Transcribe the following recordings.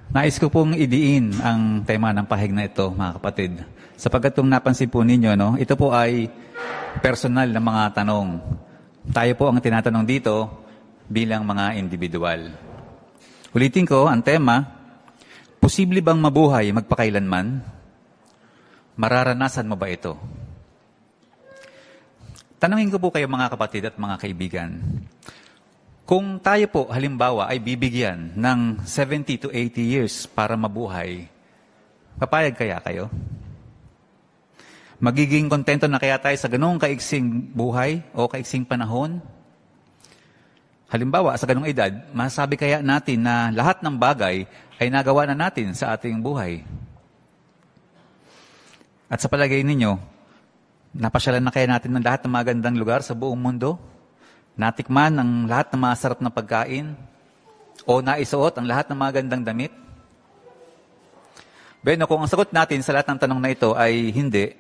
Nais ko pong idiin ang tema ng pahig na ito, mga kapatid. Sapagkat kung napansin po ninyo, ito po ay personal na mga tanong. Tayo po ang tinatanong dito bilang mga individual. Ulitin ko, ang tema, posible bang mabuhay magpakailanman? Mararanasan mo ba ito? Tanungin ko po kayo mga kapatid at mga kaibigan. Kung tayo po, halimbawa, ay bibigyan ng 70 to 80 years para mabuhay, papayag kaya kayo? Magiging kontento na kaya tayo sa ganung kaiksing buhay o kaiksing panahon? Halimbawa, sa ganung edad, masasabi kaya natin na lahat ng bagay ay nagawa na natin sa ating buhay? At sa palagay ninyo, napasyalan na kaya natin ng lahat ng magandang lugar sa buong mundo? Natikman ang lahat ng masarap na pagkain? O naisuot ang lahat ng magandang damit? Bueno, kung ang sagot natin sa lahat ng tanong na ito ay hindi,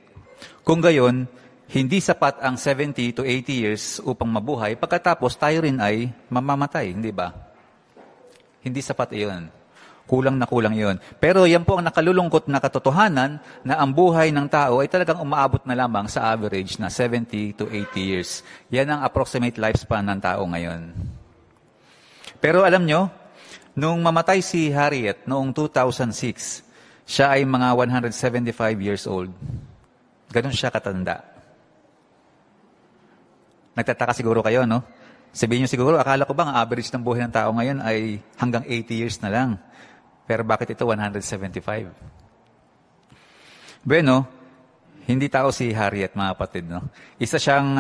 kung gayon, hindi sapat ang 70 to 80 years upang mabuhay, pagkatapos tayo rin ay mamamatay, hindi ba? Hindi sapat iyon. Kulang na kulang iyon. Pero yan po ang nakalulungkot na katotohanan na ang buhay ng tao ay talagang umaabot na lamang sa average na 70 to 80 years. Yan ang approximate lifespan ng tao ngayon. Pero alam nyo, nung mamatay si Harriet noong 2006, siya ay mga 175 years old. Ganon siya katanda. Nagtataka siguro kayo, no? Sabihin nyo siguro, akala ko ba ang average ng buhay ng tao ngayon ay hanggang 80 years na lang? Pero bakit ito 175? Bueno, hindi tao si Harriet, mga kapatid, no? Isa siyang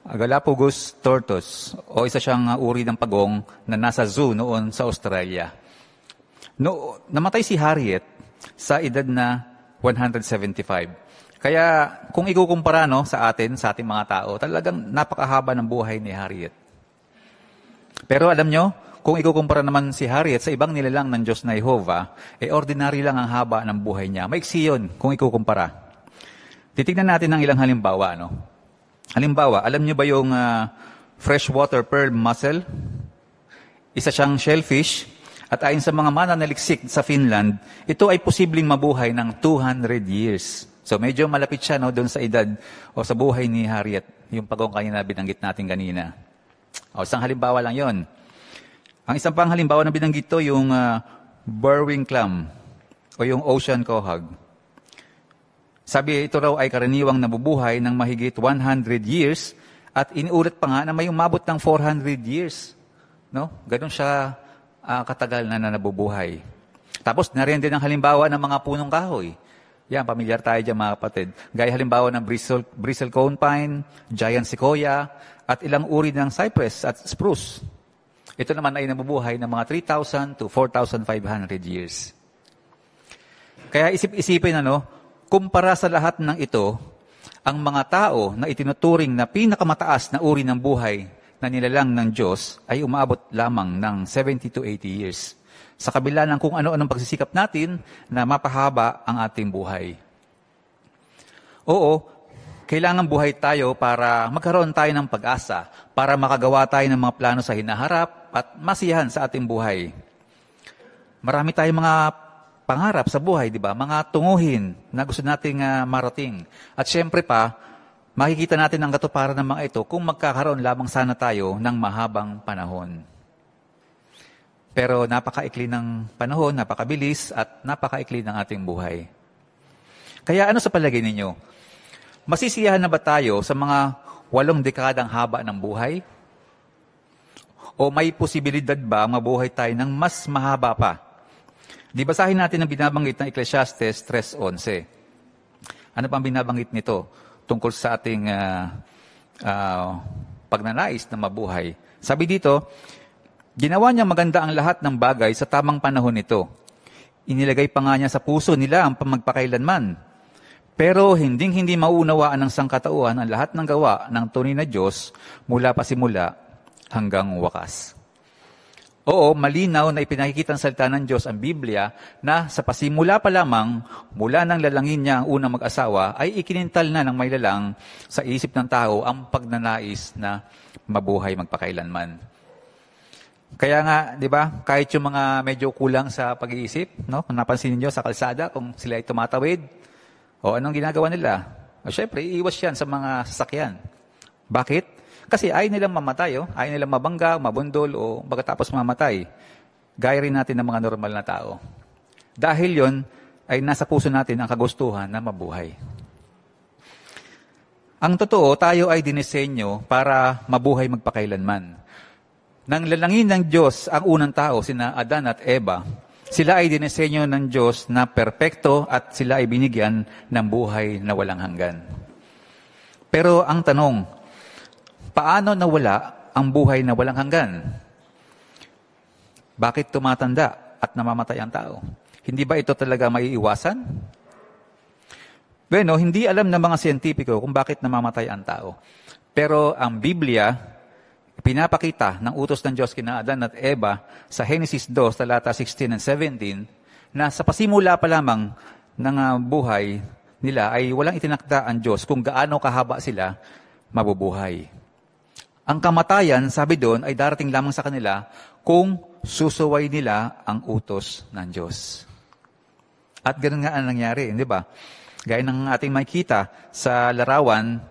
Galapagos tortoise o isa siyang uri ng pagong na nasa zoo noon sa Australia. Namatay si Harriet sa edad na 175. Kaya kung ikukumpara sa ating mga tao, talagang napakahaba ng buhay ni Harriet. Pero alam nyo, kung ikukumpara naman si Harriet sa ibang nilalang ng Diyos na Jehovah, ordinary lang ang haba ng buhay niya. Maiksi yun kung ikukumpara. Titignan natin ng ilang halimbawa. Halimbawa, alam niyo ba yung freshwater pearl mussel? Isa siyang shellfish, at ayon sa mga mananaliksik sa Finland, ito ay posibleng mabuhay ng 200 years. So medyo malapit siya doon sa edad o sa buhay ni Harriet, yung pagong kanina binanggit natin kanina. Isang halimbawa lang yon. Ang isang pang halimbawa na binanggit to, yung burrowing clam o yung ocean quahog. Sabi ito raw ay karaniwang nabubuhay ng mahigit 100 years at inuulit pa nga na may umabot ng 400 years. No? Ganon siya katagal na nabubuhay. Tapos nariyan din ang halimbawa ng mga punong kahoy. Yan, pamilyar tayo dyan mga kapatid. Gaya halimbawa ng bristlecone pine, giant sequoia, at ilang uri ng cypress at spruce. Ito naman ay nabubuhay ng mga 3,000 to 4,500 years. Kaya isip-isipin kumpara sa lahat ng ito, ang mga tao na itinuturing na pinakamataas na uri ng buhay na nilalang ng Diyos ay umaabot lamang ng 70 to 80 years. Sa kabila ng kung ano-anong pagsisikap natin na mapahaba ang ating buhay. Oo, kailangan buhay tayo para magkaroon tayo ng pag-asa, para makagawa tayo ng mga plano sa hinaharap at masiyahan sa ating buhay. Marami tayong mga pangarap sa buhay, di ba? Mga tunguhin na gusto nating marating. At syempre pa, makikita natin ang katuparan ng mga ito kung magkakaroon lamang sana tayo ng mahabang panahon. Pero napakaikli ng panahon, napakabilis, at napakaikli ng ating buhay. Kaya ano sa palagay ninyo? Masisiyahan na ba tayo sa mga 8 dekadang haba ng buhay? O may posibilidad ba mabuhay tayo ng mas mahaba pa? Di basahin natin ang binabanggit ng Ecclesiastes 3:11. Ano pang binabanggit nito tungkol sa ating pagnanais na mabuhay? Sabi dito, ginawa niya maganda ang lahat ng bagay sa tamang panahon nito. Inilagay pa nga niya sa puso nila ang pamagpakailanman. Pero hindi maunawaan ng sangkatauhan ang lahat ng gawa ng tunay na Diyos mula pa simula hanggang wakas. Oo, malinaw na ipinakikita ng salita ng Diyos ang Biblia na sa pasimula pa lamang, mula nang lalangin niya ang unang mag-asawa, ay ikinintal na ng may lalang sa isip ng tao ang pagnanais na mabuhay magpakailanman. Kaya nga, di ba, kahit yung mga medyo kulang sa pag-iisip, no? Kung napansin niyo sa kalsada, kung sila ay tumatawid, o anong ginagawa nila? O syempre, iiwas yan sa mga sasakyan. Bakit? Kasi ayaw nilang mamatay, ayaw nilang mabangga, mabundol, o pagkatapos mamatay. Gaya rin natin ng mga normal na tao. Dahil yon ay nasa puso natin ang kagustuhan na mabuhay. Ang totoo, tayo ay dinisenyo para mabuhay magpakailanman. Nang lalangin ng Diyos ang unang tao, sina Adan at Eva, sila ay dinisenyo ng Diyos na perpekto at sila ay binigyan ng buhay na walang hanggan. Pero ang tanong, paano nawala ang buhay na walang hanggan? Bakit tumatanda at namamatay ang tao? Hindi ba ito talaga maiiwasan? Bueno, hindi alam ng mga siyentipiko kung bakit namamatay ang tao. Pero ang Biblia, pinapakita ng utos ng Diyos kina Adan at Eva sa Genesis 2, talata 16 and 17, na sa pasimula pa lamang ng buhay nila ay walang itinakda ang Diyos kung gaano kahaba sila mabubuhay. Ang kamatayan, sabi doon, ay darating lamang sa kanila kung susuway nila ang utos ng Diyos. At ganun nga ang nangyari, di ba? Gaya ng ating makikita sa larawan,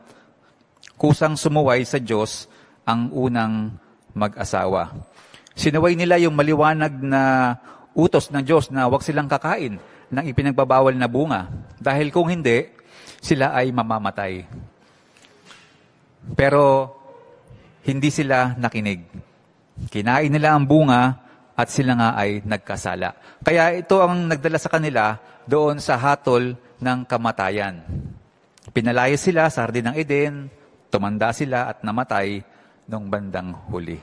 kusang sumuway sa Diyos ang unang mag-asawa. Sinuway nila yung maliwanag na utos ng Diyos na huwag silang kakain ng ipinagbabawal na bunga. Dahil kung hindi, sila ay mamamatay. Pero hindi sila nakinig. Kinain nila ang bunga at sila nga ay nagkasala. Kaya ito ang nagdala sa kanila doon sa hatol ng kamatayan. Pinalayas sila sa Hardin ng Eden, tumanda sila at namatay nung bandang huli.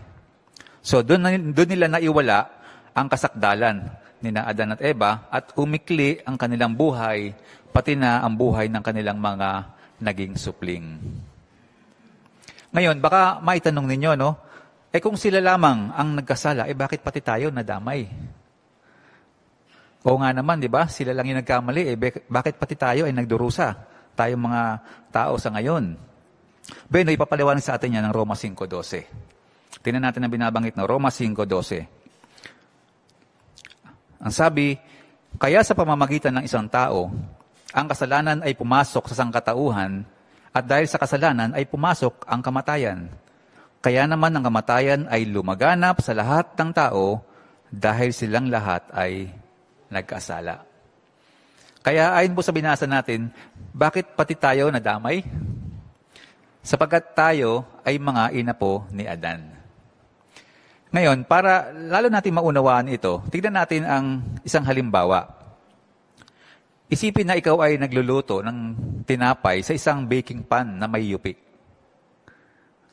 So doon nila naiwala ang kasakdalan ni Adan at Eva at umikli ang kanilang buhay, pati na ang buhay ng kanilang mga naging supling. Ngayon, baka maitanong ninyo, no? Kung sila lamang ang nagkasala, bakit pati tayo nadamay? Oo nga naman, di ba? Sila lang yung nagkamali, bakit pati tayo ay nagdurusa? Tayong mga tao sa ngayon. Bueno, ipapaliwanag sa atin yan ng Roma 5:12. Tingnan natin ang binabanggit na Roma 5:12. Ang sabi, kaya sa pamamagitan ng isang tao, ang kasalanan ay pumasok sa sangkatauhan at dahil sa kasalanan ay pumasok ang kamatayan. Kaya naman ang kamatayan ay lumaganap sa lahat ng tao dahil silang lahat ay nagkasala. Kaya ayon po sa binasa natin, bakit pati tayo nadamay? Sapagkat tayo ay mga inapo ni Adan. Ngayon, para lalo natin maunawaan ito, tignan natin ang isang halimbawa. Isipin na ikaw ay nagluluto ng tinapay sa isang baking pan na may yupi.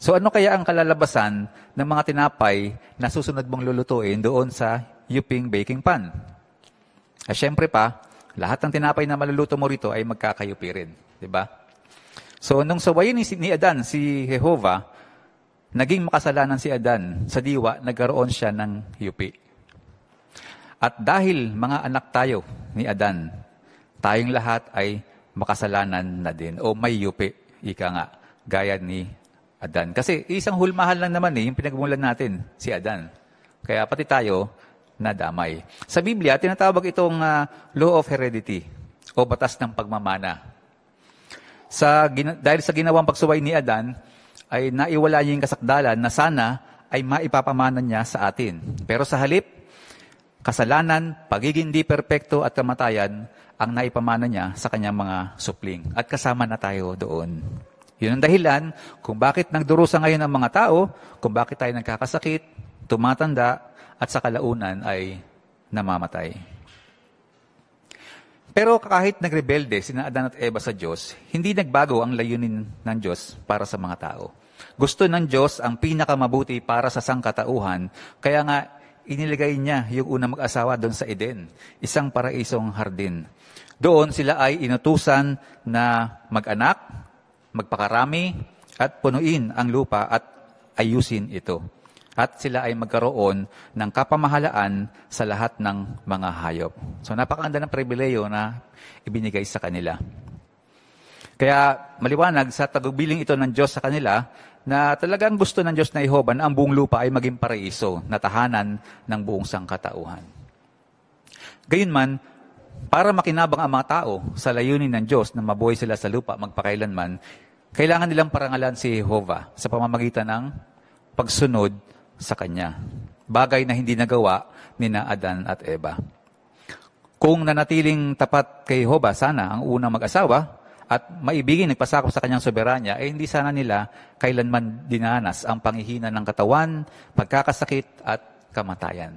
So ano kaya ang kalalabasan ng mga tinapay na susunod mong lulutuin doon sa yuping baking pan? Siyempre pa, lahat ng tinapay na maluluto mo rito ay magkakayupi rin. Diba? So, nung sawayin ni Adan, si Jehovah, naging makasalanan si Adan. Sa diwa, nagkaroon siya ng yupi. At dahil mga anak tayo ni Adan, tayong lahat ay makasalanan na din. O may yupi, ika nga, gaya ni Adan. Kasi isang hulmahan lang naman yung pinagmulan natin, si Adan. Kaya pati tayo nadamay. Sa Biblia, tinatawag itong law of heredity o batas ng pagmamana. Dahil sa ginawang pagsuway ni Adan, ay naiwala niya yung kasakdalan na sana ay maipapamana niya sa atin. Pero sa halip, kasalanan, pagiging di perpekto at kamatayan ang naipamana niya sa kanyang mga supling. At kasama na tayo doon. Yun ang dahilan kung bakit nagdurusa ngayon ang mga tao, kung bakit tayo nagkakasakit, tumatanda, at sa kalaunan ay namamatay. Pero kahit nagrebelde sina Adan at Eva sa Diyos, hindi nagbago ang layunin ng Diyos para sa mga tao. Gusto ng Diyos ang pinakamabuti para sa sangkatauhan, kaya nga inilagay niya yung unang mag-asawa doon sa Eden, isang paraisong hardin. Doon sila ay inutusan na mag-anak, magpakarami, at punuin ang lupa at ayusin ito. At sila ay magkaroon ng kapamahalaan sa lahat ng mga hayop. So napakaganda ng pribileyo na ibinigay sa kanila. Kaya maliwanag sa tagubiling ito ng Diyos sa kanila na talagang gusto ng Diyos na Jehovah na ang buong lupa ay maging paraiso na tahanan ng buong sangkatauhan. Gayunman, para makinabang ang mga tao sa layunin ng Diyos na mabuhay sila sa lupa magpakailanman, kailangan nilang parangalan si Jehovah sa pamamagitan ng pagsunod sa Kanya. Bagay na hindi nagawa ni Adan at Eva. Kung nanatiling tapat kay Jehovah sana ang unang mag-asawa at maibigin nagpasakop sa Kanyang soberanya, hindi sana nila kailanman dinanas ang panghihina ng katawan, pagkakasakit at kamatayan.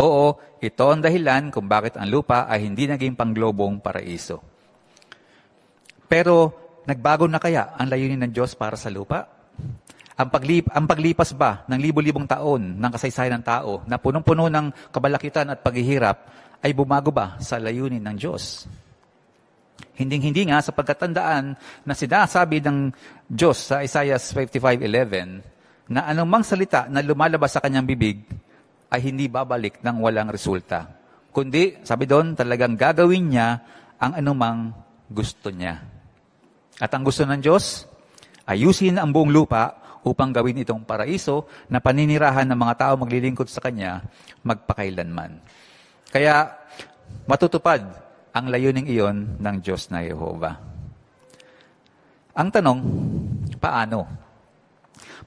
Oo, ito ang dahilan kung bakit ang lupa ay hindi naging pangglobong paraiso. Pero nagbago na kaya ang layunin ng Diyos para sa lupa? Ang paglipas ba ng libo-libong taon ng kasaysayan ng tao na punong-puno ng kabalakitan at paghihirap ay bumago ba sa layunin ng Diyos? Hinding-hindi nga sa pagkatandaan na sinasabi ng Diyos sa Isaiah 55:11 na anumang salita na lumalabas sa kanyang bibig ay hindi babalik ng walang resulta. Kundi, sabi doon, talagang gagawin niya ang anumang gusto niya. At ang gusto ng Diyos, ayusin ang buong lupa upang gawin itong paraiso na paninirahan ng mga tao maglilingkod sa Kanya magpakailanman. Kaya matutupad ang layuning iyon ng Diyos na Jehovah. Ang tanong, paano?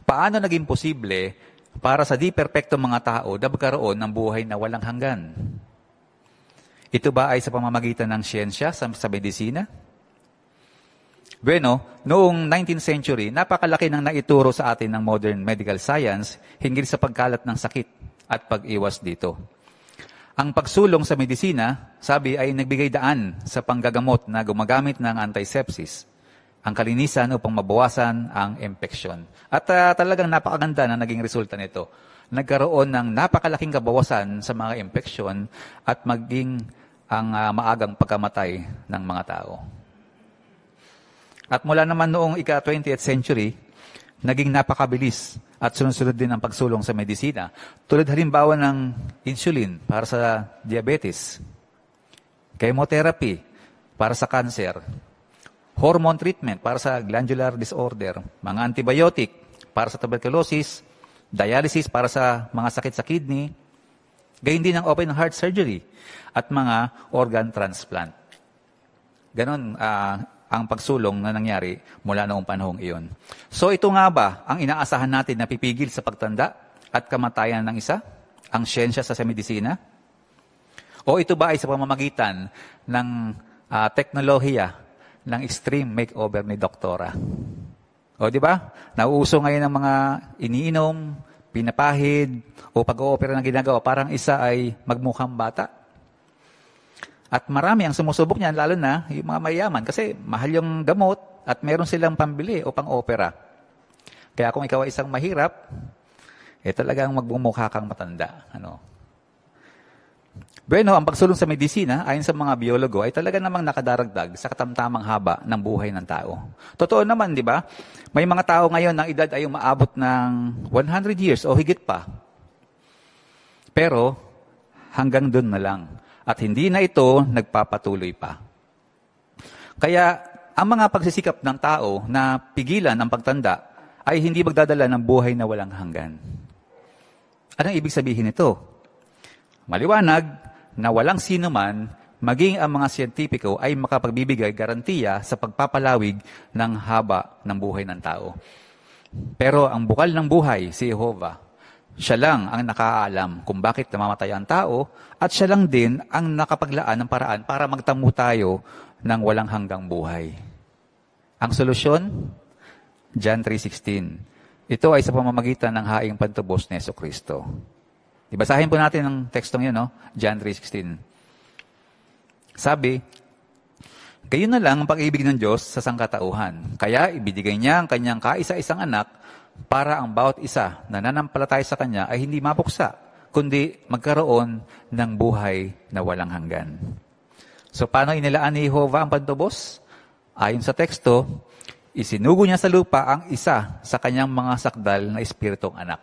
Paano naging posible para sa di perpektong mga tao na magkaroon ng buhay na walang hanggan? Ito ba ay sa pamamagitan ng siyensya sa medisina? Bueno, noong 19th century, napakalaki ng naituro sa atin ng modern medical science hinggil sa pagkalat ng sakit at pag-iwas dito. Ang pagsulong sa medisina, sabi, ay nagbigay daan sa panggagamot na gumagamit ng antisepsis, ang kalinisan upang mabawasan ang impeksyon. At talagang napakaganda na naging resulta nito. Nagkaroon ng napakalaking kabawasan sa mga impeksyon at maging ang maagang pagkamatay ng mga tao. At mula naman noong ika-20th century, naging napakabilis at sunod-sunod din ang pagsulong sa medisina. Tulad halimbawa ng insulin para sa diabetes, chemotherapy para sa cancer, hormone treatment para sa glandular disorder, mga antibiotic para sa tuberculosis, dialysis para sa mga sakit sa kidney, gayon din ang open heart surgery at mga organ transplant. Ganon ang pagsulong na nangyari mula noong panahong iyon. So ito nga ba ang inaasahan natin na pipigil sa pagtanda at kamatayan ng isa? Ang siyensya sa medisina? O ito ba ay sa pamamagitan ng teknolohiya ng extreme makeover ni doktora? O di ba? Nauuso ngayon ng mga iniinom, pinapahid, o pag-oopera ng ginagawa, parang isa ay magmukhang bata. At marami ang sumusubok niyan, lalo na yung mga mayaman, kasi mahal yung gamot at meron silang pambili o pang-opera. Kaya kung ikaw ay isang mahirap, talagang magbumukha kang matanda. Bueno, ang pagsulong sa medisina, ayon sa mga biologo, ay talaga namang nakadaragdag sa katamtamang haba ng buhay ng tao. Totoo naman, di ba? May mga tao ngayon ng edad ay umaabot ng 100 years o higit pa. Pero hanggang doon na lang. At hindi na ito nagpapatuloy pa. Kaya ang mga pagsisikap ng tao na pigilan ang pagtanda ay hindi magdadala ng buhay na walang hanggan. Anong ibig sabihin nito? Maliwanag na walang sino man, maging ang mga siyentipiko ay makapagbibigay garantiya sa pagpapalawig ng haba ng buhay ng tao. Pero ang bukal ng buhay, si Jehovah, siya lang ang nakaalam kung bakit namamatay ang tao at siya lang din ang nakapaglaan ng paraan para magtamo tayo ng walang hanggang buhay. Ang solusyon? John 3:16. Ito ay sa pamamagitan ng haing pantubos ni Jesucristo. Ibasahin po natin ang tekstong yun, John 3:16. Sabi, gayon na lang ang pag-ibig ng Diyos sa sangkatauhan. Kaya ibinigay niya ang kanyang kaisa-isang anak para ang bawat isa na nanampalataya sa Kanya ay hindi mapuksa, kundi magkaroon ng buhay na walang hanggan. So, paano inilaan ni Jehovah ang pantubos? Ayon sa teksto, isinugo niya sa lupa ang isa sa Kanyang mga sakdal na espiritong anak.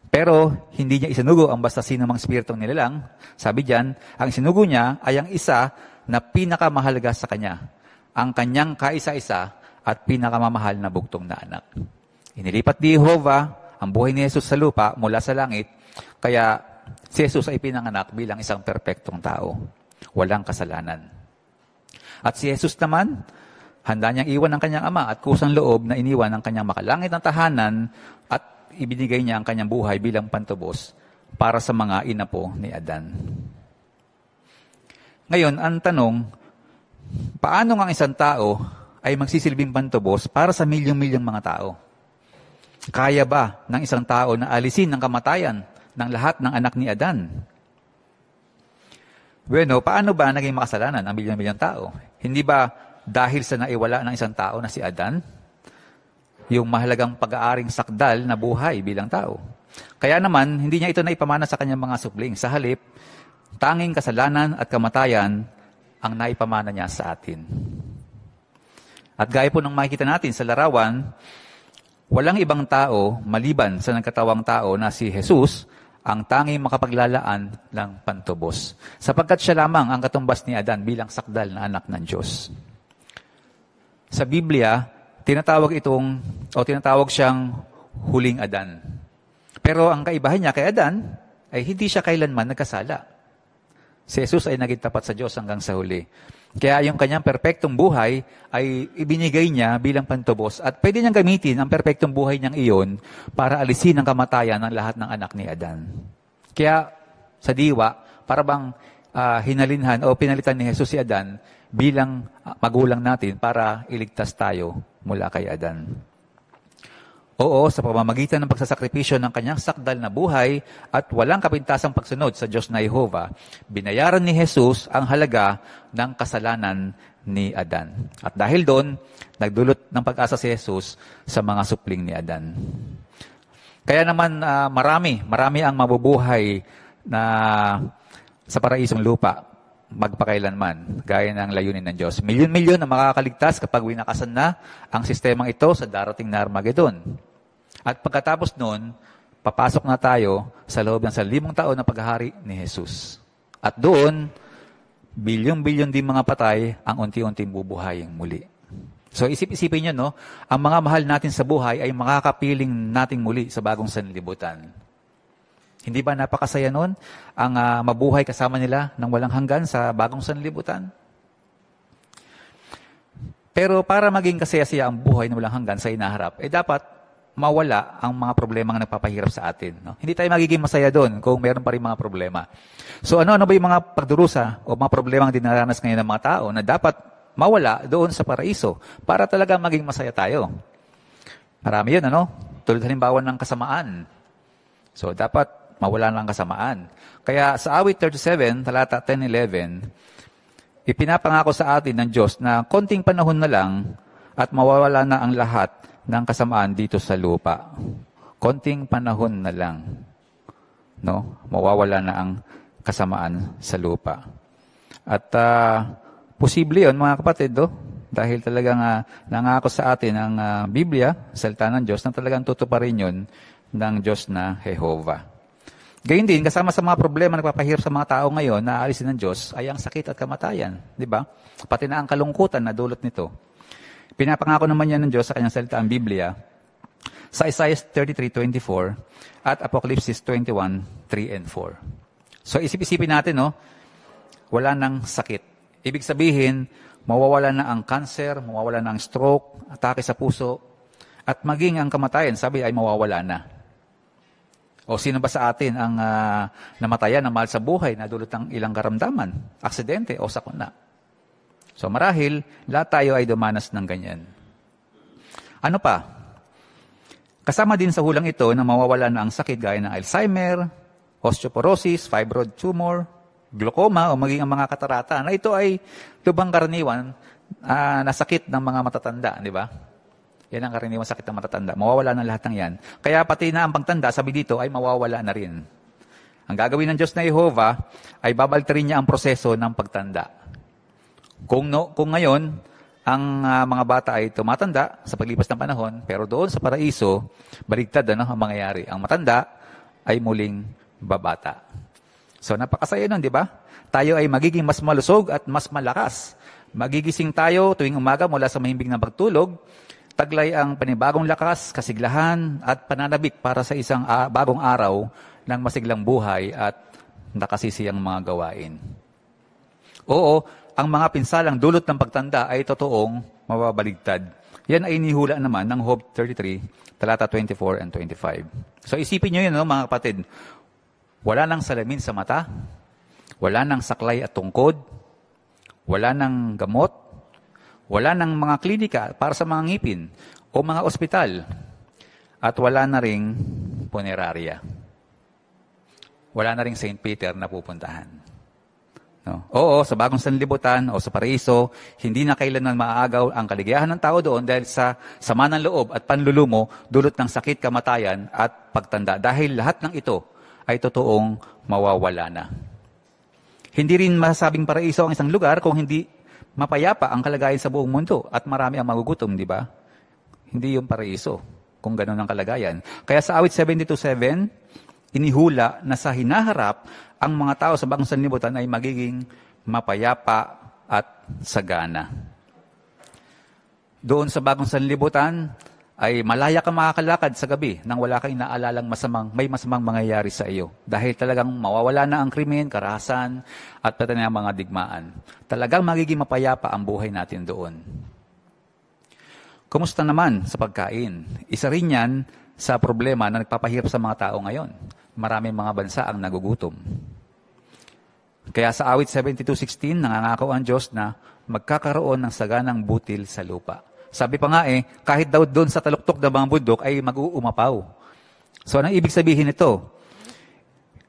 Pero, hindi niya isinugo ang basta sinumang espiritong nilalang. Sabi diyan, ang isinugo niya ay ang isa na pinakamahalaga sa Kanya. Ang Kanyang kaisa-isa, at pinakamamahal na bugtong na anak. Inilipat ni Jehovah ang buhay ni Jesus sa lupa mula sa langit, kaya si Jesus ay pinanganak bilang isang perpektong tao. Walang kasalanan. At si Jesus naman, handa niyang iwan ang kanyang ama at kusang loob na iniwan ang kanyang makalangit na tahanan at ibinigay niya ang kanyang buhay bilang pantubos para sa mga inapo ni Adan. Ngayon, ang tanong, paano nga isang tao ay magsisilbing pantubos para sa milyong-milyong mga tao? Kaya ba ng isang tao na alisin ang kamatayan ng lahat ng anak ni Adan? Bueno, paano ba naging makasalanan ang milyong-milyong tao? Hindi ba dahil sa naiwala ng isang tao na si Adan? Yung mahalagang pag-aaring sakdal na buhay bilang tao. Kaya naman, hindi niya ito naipamana sa kanyang mga supling. Sa halip, tanging kasalanan at kamatayan ang naipamana niya sa atin. At gaya po ng makikita natin sa larawan, walang ibang tao maliban sa nagkatawang tao na si Jesus ang tanging makapaglalaan ng pantubos. Sapagkat siya lamang ang katumbas ni Adan bilang sakdal na anak ng Diyos. Sa Biblia, tinatawag siyang huling Adan. Pero ang kaibahan niya kay Adan ay hindi siya kailanman nagkasala. Si Jesus ay naging tapat sa Diyos hanggang sa huli. Kaya yung kanyang perpektong buhay ay ibinigay niya bilang pantubos at pwede niyang gamitin ang perpektong buhay niyang iyon para alisin ang kamatayan ng lahat ng anak ni Adan. Kaya sa diwa, para bang hinalinhan o pinalitan ni Jesus si Adan bilang magulang natin para iligtas tayo mula kay Adan. Oo, sa pamamagitan ng pagsasakripisyo ng kanyang sakdal na buhay at walang kapintasang pagsunod sa Diyos na Jehovah, binayaran ni Jesus ang halaga ng kasalanan ni Adan. At dahil doon, nagdulot ng pag-asa si Jesus sa mga supling ni Adan. Kaya naman marami ang mabubuhay na sa paraisong lupa magpakailanman, gaya ng layunin ng Diyos. Milyon-milyon ang makakaligtas kapag winakasan na ang sistemang ito sa darating na Armageddon. At pagkatapos noon, papasok na tayo sa loob ng 1,000 taon na paghahari ni Jesus. At doon, bilyong-bilyon din mga patay ang unti-unting bubuhayin muli. So isip-isipin nyo, no? Ang mga mahal natin sa buhay ay makakapiling nating muli sa bagong sanlibutan. Hindi ba napakasaya nun ang mabuhay kasama nila ng walang hanggan sa bagong sanlibutan? Pero para maging kasaya-saya ang buhay na walang hanggan sa inaharap, dapat mawala ang mga problema na nagpapahirap sa atin. No? Hindi tayo magiging masaya doon kung meron pa rin mga problema. So ano ba yung mga pagdurusa o mga problema ang dinaranas ngayon ng mga tao na dapat mawala doon sa paraiso para talaga maging masaya tayo? Marami yun, ano? Tulad halimbawa ng kasamaan. So dapat mawala ng kasamaan. Kaya sa awit 37, talata 10-11, ipinapangako sa atin ng Diyos na konting panahon na lang at mawawala na ang lahat ng kasamaan dito sa lupa. Konting panahon na lang. No? Mawawala na ang kasamaan sa lupa. At posible yun, mga kapatid, dahil talagang nangako sa atin ang Biblia, salita ng Diyos, na talagang tutuparin yun ng Diyos na Jehovah. Gayun din, kasama sa mga problema na nagpapahirap sa mga tao ngayon na aalisin ng Diyos ay ang sakit at kamatayan. Di ba? Pati na ang kalungkutan na dulot nito. Pinapangako naman yan ng Diyos sa kanyang salita ang Biblia sa Isaiah 33:24 at Apocalypse 21:3-4. So isip-isipin natin, wala nang sakit. Ibig sabihin, mawawala na ang cancer, mawawala na ang stroke, atake sa puso, at maging ang kamatayan, sabi ay mawawala na. O sino ba sa atin ang namatayan ng mahal sa buhay na dulot ng ilang karamdaman, aksidente o sakuna? So marahil, lahat tayo ay dumanas ng ganyan. Ano pa? Kasama din sa hulang ito na mawawala na ang sakit gaya ng Alzheimer, osteoporosis, fibroid tumor, glaucoma o maging ang mga katarata na ito ay lubhang karaniwan na sakit ng mga matatanda, di ba? Yan ang karaniwang sakit ng matatanda. Mawawala na lahat ng yan. Kaya pati na ang pagtanda, sabi dito, ay mawawala na rin. Ang gagawin ng Diyos na Jehovah ay babaltarin niya ang proseso ng pagtanda. Kung ngayon, ang mga bata ay tumatanda sa paglipas ng panahon, pero doon sa paraiso, baligtad ang mangyayari. Ang matanda ay muling babata. So napakasaya nun, di ba? Tayo ay magiging mas malusog at mas malakas Magigising tayo tuwing umaga mula sa mahimbing na pagtulog, taglay ang panibagong lakas, kasiglahan at pananabik para sa isang bagong araw ng masiglang buhay at nakasisiyang mga gawain. Oo, ang mga pinsalang dulot ng pagtanda ay totoong mababaligtad. Yan ay inihula naman ng Job 33, talata 24 and 25. So isipin nyo yun, no, mga kapatid. Wala nang salamin sa mata, wala nang saklay at tungkod, wala nang gamot, wala nang mga klinika para sa mga ngipin o mga ospital, at wala na ring punerarya. Wala na ring St. Peter na pupuntahan. No? Oo, sa bagong sanlibutan o sa paraiso, hindi na kailanman maaagaw ang kaligayahan ng tao doon dahil sa sama ng loob at panlulumo, dulot ng sakit, kamatayan at pagtanda. Dahil lahat ng ito ay totoong mawawala na. Hindi rin masasabing paraiso ang isang lugar kung hindi mapayapa ang kalagayan sa buong mundo at marami ang magugutom, di ba? Hindi yung paraiso kung gano'n ang kalagayan. Kaya sa awit 72:7, inihula na sa hinaharap, ang mga tao sa bagong sanlibutan ay magiging mapayapa at sagana. Doon sa bagong sanlibutan, ay malaya kang makakalakad sa gabi nang wala kang inaalalang may masamang mangyayari sa iyo. Dahil talagang mawawala na ang krimen, karahasan, at pati na mga digmaan. Talagang magiging mapayapa ang buhay natin doon. Kumusta naman sa pagkain? Isa rin yan sa problema na nagpapahirap sa mga tao ngayon. Maraming mga bansa ang nagugutom. Kaya sa awit 72:16, nangangako ang Diyos na magkakaroon ng saganang butil sa lupa. Sabi pa nga kahit daw doon sa taluktok na mga bundok ay mag-uumapaw. So, anong ibig sabihin nito?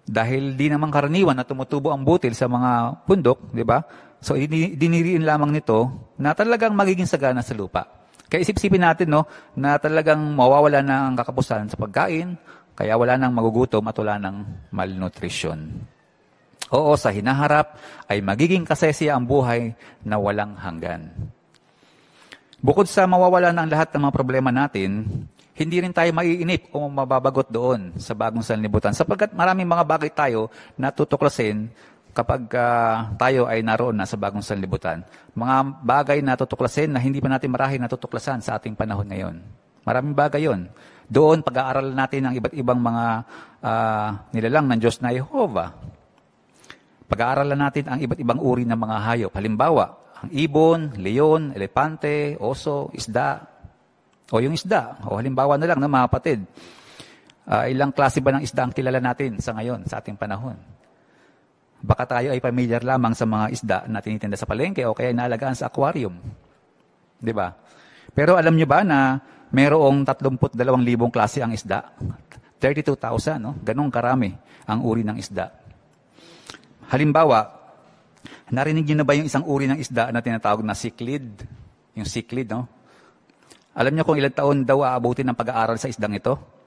Dahil di naman karaniwan na tumutubo ang butil sa mga bundok, di ba? So, diniriin lamang nito na talagang magiging sagana sa lupa. Kaya isip-isipin natin, no, na talagang mawawala na ang kakapusan sa pagkain, kaya wala nang magugutom at wala nang malnutrition. Oo, sa hinaharap ay magiging kasesiya ang buhay na walang hanggan. Bukod sa mawawala ng lahat ng mga problema natin, hindi rin tayo maiinip o mababagot doon sa bagong sanlibutan sapagkat maraming mga bagay tayo na tutuklasin kapag tayo ay naroon na sa bagong sanlibutan. Mga bagay na tutuklasin na hindi pa natin marahil natutuklasan sa ating panahon ngayon. Maraming bagay yon. Doon, pag-aaralan natin ang iba't ibang mga nilalang ng Diyos na Jehovah. Pag-aaralan natin ang iba't ibang uri ng mga hayop. Halimbawa, ang ibon, leon, elepante, oso, isda. O yung isda. O halimbawa na lang, mga kapatid. Ilang klase ba ng isda ang kilala natin sa ngayon, sa ating panahon? Baka tayo ay familiar lamang sa mga isda na tinitinda sa palengke o kaya inaalagaan sa aquarium. Di ba? Pero alam nyo ba na mayroong 32,000 klase ang isda? 32,000, no? Ganong karami ang uri ng isda. Halimbawa, narinig niyo na ba yung isang uri ng isda na tinatawag na cichlid? Yung cichlid, no? Alam niyo kung ilang taon daw aabutin ng pag-aaral sa isdang ito?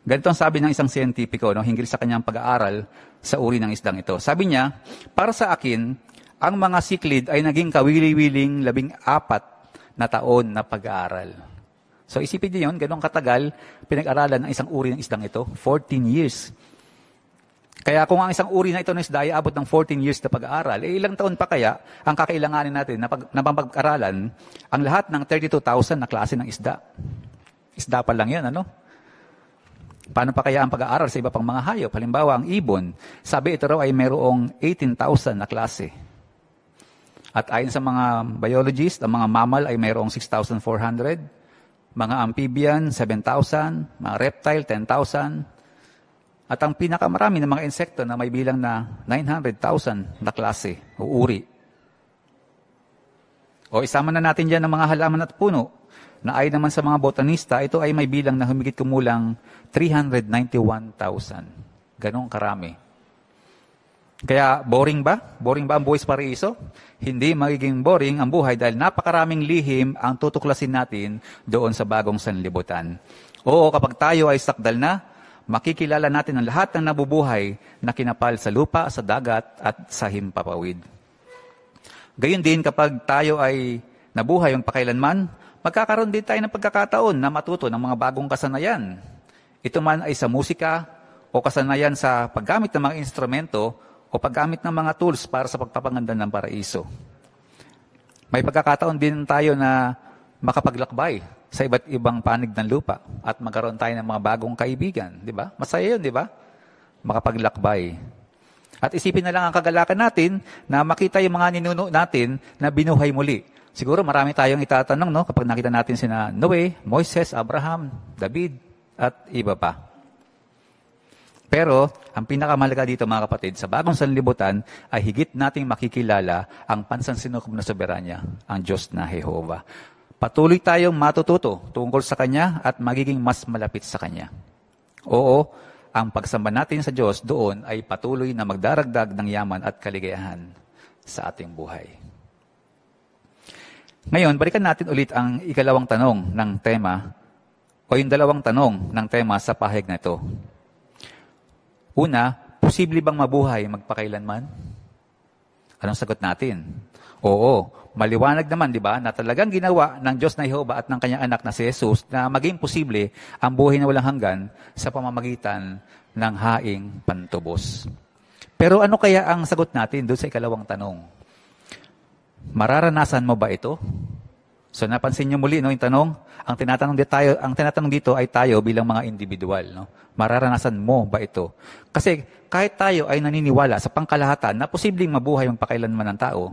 Ganito ang sabi ng isang siyentipiko, no, hinggil sa kanyang pag-aaral sa uri ng isdang ito. Sabi niya, para sa akin, ang mga cichlid ay naging kawili-wiling 14 na taon na pag-aaral. So isipin niyo yun, ganun katagal pinag-aralan ng isang uri ng isdang ito, 14 years. Kaya kung ang isang uri na ito ng isda ay abot ng 14 years na pag-aaral, ilang taon pa kaya ang kakailanganin natin na pag-aralan ang lahat ng 32,000 na klase ng isda? Isda pa lang yan, ano? Paano pa kaya ang pag-aaral sa iba pang mga hayop? Halimbawa, ang ibon, sabi ito raw ay mayroong 18,000 na klase. At ayon sa mga biologists, ang mga mammal ay mayroong 6,400, mga amphibian, 7,000, mga reptile, 10,000, at ang pinakamarami ng mga insekto na may bilang na 900,000 na klase o uri. O isama na natin dyan ang mga halaman at puno na ayon naman sa mga botanista, ito ay may bilang na humigit kumulang 391,000. Ganong karami. Kaya boring ba? Boring ba ang buhay sa paraiso? Hindi magiging boring ang buhay dahil napakaraming lihim ang tutuklasin natin doon sa bagong sanlibutan. Oo, kapag tayo ay sakdal na, makikilala natin ang lahat ng nabubuhay na kinapal sa lupa, sa dagat, at sa himpapawid. Gayon din kapag tayo ay nabuhay ang pakailanman, magkakaroon din tayo ng pagkakataon na matuto ng mga bagong kasanayan. Ito man ay sa musika o kasanayan sa paggamit ng mga instrumento o paggamit ng mga tools para sa pagpapaganda ng paraiso. May pagkakataon din tayo na makapaglakbay sa iba't ibang panig ng lupa at magkaroon tayo ng mga bagong kaibigan. Di ba? Masaya yun, di ba? Makapaglakbay. At isipin na lang ang kagalakan natin na makita yung mga ninuno natin na binuhay muli. Siguro marami tayong itatanong, no? Kapag nakita natin sina Noe, Moises, Abraham, David, at iba pa. Pero, ang pinakamahalaga dito mga kapatid, sa bagong sanlibutan ay higit nating makikilala ang pansansinukob na soberanya, ang Diyos na Jehovah. Patuloy tayong matututo tungkol sa Kanya at magiging mas malapit sa Kanya. Oo, ang pagsamba natin sa Diyos doon ay patuloy na magdaragdag ng yaman at kaligayahan sa ating buhay. Ngayon, balikan natin ulit ang ikalawang tanong ng tema o yung dalawang tanong ng tema sa pahayag na ito. Una, posible bang mabuhay magpakailanman? Anong sagot natin? Oo, maliwanag naman, di ba, na talagang ginawa ng Diyos na Jehovah at ng kanyang anak na si Jesus na maging posible ang buhay na walang hanggan sa pamamagitan ng haing pantubos. Pero ano kaya ang sagot natin doon sa ikalawang tanong? Mararanasan mo ba ito? So napansin niyo muli, no, yung tanong, ang tinatanong dito ay tayo bilang mga individual, no? Mararanasan mo ba ito? Kasi kahit tayo ay naniniwala sa pangkalahatan na posibleng mabuhay ang pakailanman ng tao,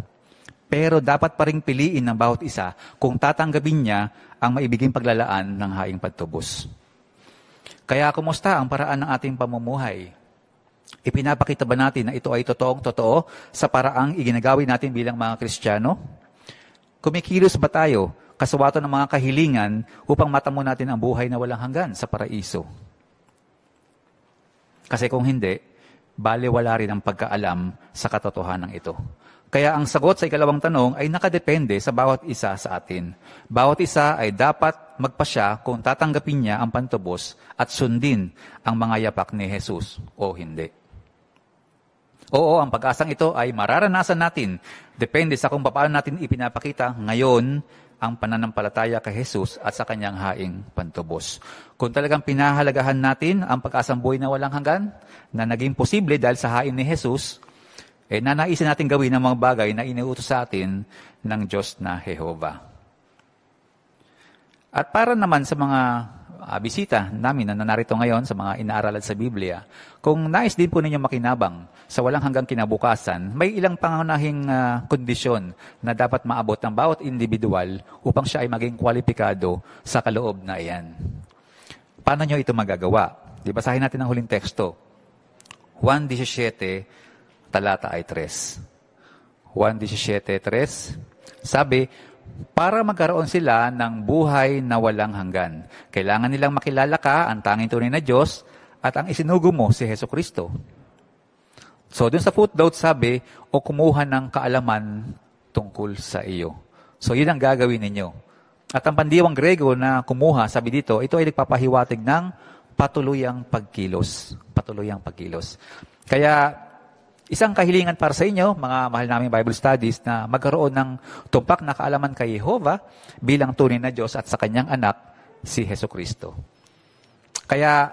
pero dapat pa ring piliin ng bawat isa kung tatanggapin niya ang maibiging paglalaan ng haing pantubos. Kaya kumusta ang paraan ng ating pamumuhay? Ipinapakita ba natin na ito ay totoong-totoo sa paraang iginagawi natin bilang mga Kristiyano? Kumikilos ba tayo kasuwato ng mga kahilingan upang matamo natin ang buhay na walang hanggan sa paraiso? Kasi kung hindi, baliwala rin ang pagkaalam sa katotohanan ito. Kaya ang sagot sa ikalawang tanong ay nakadepende sa bawat isa sa atin. Bawat isa ay dapat magpasya kung tatanggapin niya ang pantubos at sundin ang mga yapak ni Jesus o hindi. Oo, ang pag-asang ito ay mararanasan natin. Depende sa kung paano natin ipinapakita ngayon ang pananampalataya kay Jesus at sa kanyang haing pantubos. Kung talagang pinahalagahan natin ang pag-asang buhay na walang hanggan, na naging posible dahil sa haing ni Jesus, nanaisin natin gawin ang mga bagay na iniutos sa atin ng Diyos na Jehovah. At para naman sa mga bisita namin na narito ngayon sa mga inaaralan sa Biblia, kung nais din po ninyo makinabang sa walang hanggang kinabukasan, may ilang pangunahing kondisyon na dapat maabot ng bawat individual upang siya ay maging kwalipikado sa kaloob na iyan. Paano nyo ito magagawa? Basahin natin ang huling teksto. 1:17, talata ay 3. 1:17, sabi, para magkaroon sila ng buhay na walang hanggan, kailangan nilang makilala ka, ang tanging tunay na Diyos, at ang isinugo mo si Jesucristo. So, dun sa footnote sabi, o kumuha ng kaalaman tungkol sa iyo. So, yun ang gagawin ninyo. At ang pandiwang Grego na kumuha, sabi dito, ito ay nagpapahiwatig ng patuluyang pagkilos. Patuluyang pagkilos. Kaya, isang kahilingan para sa inyo, mga mahal naming Bible studies, na magkaroon ng tumpak na kaalaman kay Jehovah bilang tunay na Diyos at sa kanyang anak, si Jesucristo. Kaya,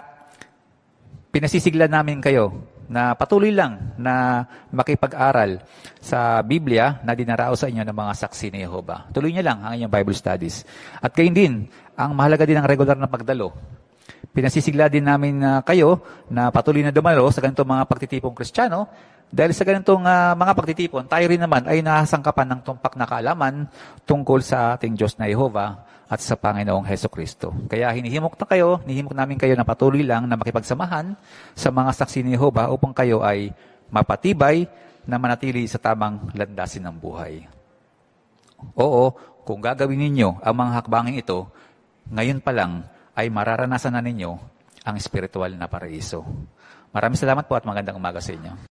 pinasisiglan namin kayo na patuloy lang na makipag-aral sa Biblia na dinarao sa inyo ng mga saksi ni Jehovah. Tuloy niyo lang ang inyong Bible studies. At gayon din, ang mahalaga din ang regular na pagdalo. Pinasisigla din namin kayo na patuloy na dumalo sa ganitong mga pagtitipong Kristiyano. Dahil sa ganitong mga pagtitipon, tayo rin naman ay nasangkapan ng tumpak na kaalaman tungkol sa ating Diyos na Jehovah at sa Panginoong Hesukristo. Kaya hinihimok namin kayo na patuloy lang na makipagsamahan sa mga saksi ni Jehovah upang kayo ay mapatibay na manatili sa tamang landasin ng buhay. Oo, kung gagawin ninyo ang mga hakbangin ito, ngayon pa lang ay mararanasan na ninyo ang espiritual na paraiso. Maraming salamat po at magandang umaga sa inyo.